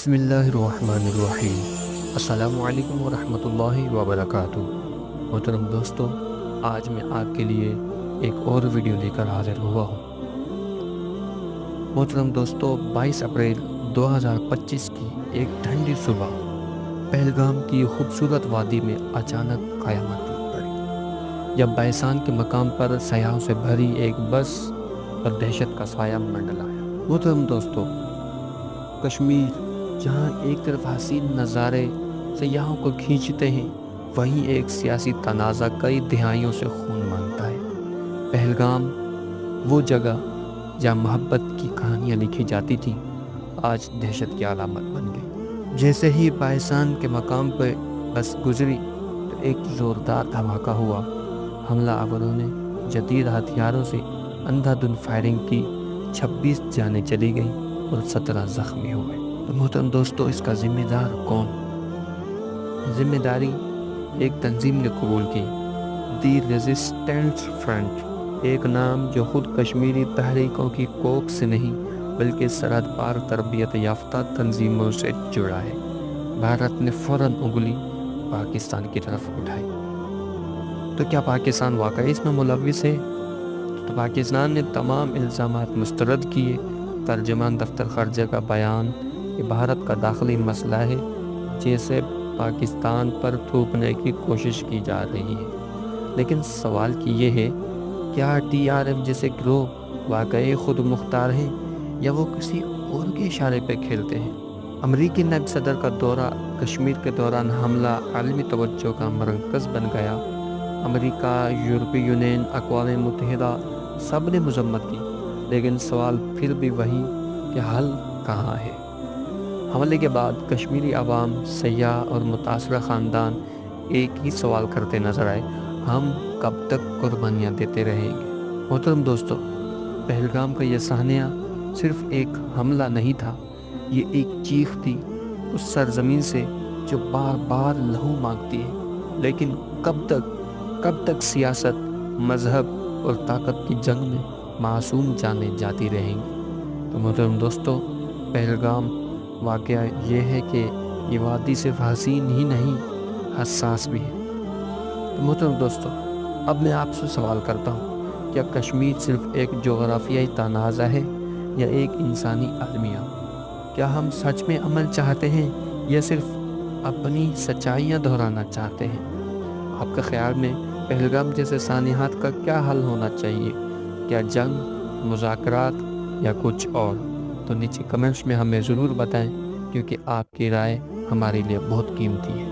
बिस्मिल्लाहिर्रहमानिर्रहीम। अस्सलामु अलैकुम वरहमतुल्लाहि वबरकातुहू। मोहतरम दोस्तों, आज मैं आपके लिए एक और वीडियो लेकर हाजिर हुआ हूँ। मोहतरम दोस्तों, 22 अप्रैल 2025 की एक ठंडी सुबह पहलगाम की खूबसूरत वादी में अचानक क़यामत टूट पड़ी, जब बैसान के मकाम पर सयाहों से भरी एक बस और दहशत का साया मंडलाया। मोहतरम दोस्तों, कश्मीर जहाँ एक तरफ हसीन नज़ारे सयाहों को खींचते हैं, वहीं एक सियासी तनाज़ा कई दिहाइयों से खून मांगता है। पहलगाम, वो जगह जहाँ मोहब्बत की कहानियाँ लिखी जाती थीं, आज दहशत की अलामत बन गई। जैसे ही बैसान के मकाम पर बस गुजरी तो एक ज़ोरदार धमाका हुआ। हमलावरों ने जदीद हथियारों से अंधाधुंध फायरिंग की, 26 जानें चली गई और 17 ज़ख्मी हुए। तो मोहतरम दोस्तों, इसका ज़िम्मेदार कौन? ज़िम्मेदारी एक तंजीम ने कबूल की, दी रेजिस्टेंस फ्रंट, एक नाम जो खुद कश्मीरी तहरीकों की कोख से नहीं बल्कि सरहद पार तरबियत याफ्ता तंजीमों से जुड़ा है। भारत ने फ़ौरन उंगली पाकिस्तान की तरफ उठाई। तो क्या पाकिस्तान वाकई इसमें मुलव्विस है? तो पाकिस्तान ने तमाम इल्ज़ामात मुस्तरद किए। तर्जुमान दफ्तर ख़ारजा का बयान, ये भारत का दाखिली मसला है, जैसे पाकिस्तान पर थोपने की कोशिश की जा रही है। लेकिन सवाल की ये है, क्या TRF जैसे गिरोह वाकई खुद मुख्तार हैं या वो किसी और के इशारे पर खेलते हैं? अमरीकी नायब सदर का दौरा कश्मीर के दौरान हमला आलमी तवज्जो का मरकज़ बन गया। अमरीका, यूरोपीय यूनियन, अक़वाम मुत्तहिदा सब ने मज़म्मत की, लेकिन सवाल फिर भी वही कि हल कहाँ है? हमले के बाद कश्मीरी आवाम, सयाह और मुतासरा ख़ानदान एक ही सवाल करते नज़र आए, हम कब तक कुर्बानियाँ देते रहेंगे? मोहतरम दोस्तों, पहलगाम का यह साहनिया सिर्फ़ एक हमला नहीं था, ये एक चीख थी उस सरज़मीन से जो बार बार लहू मांगती है। लेकिन कब तक सियासत, मज़हब और ताकत की जंग में मासूम जानें जाती रहेंगी? तो मोहतरम दोस्तों, पहलगाम वाक़या ये है कि ये वादी सिर्फ हसीन ही नहीं, हसास भी है। तो मोहतरम दोस्तों, अब मैं आपसे सवाल करता हूँ, क्या कश्मीर सिर्फ एक जोग्राफियाई तनाज़ा है या एक इंसानी अलमिया? क्या हम सच में अमन चाहते हैं या सिर्फ अपनी सच्चाइयाँ दोहराना चाहते हैं? आपके ख़्याल में पहलगाम जैसे सानियात का क्या हल होना चाहिए? क्या जंग, मुज़ाकरात या कुछ और? तो नीचे कमेंट्स में हमें ज़रूर बताएं, क्योंकि आपकी राय हमारे लिए बहुत कीमती है।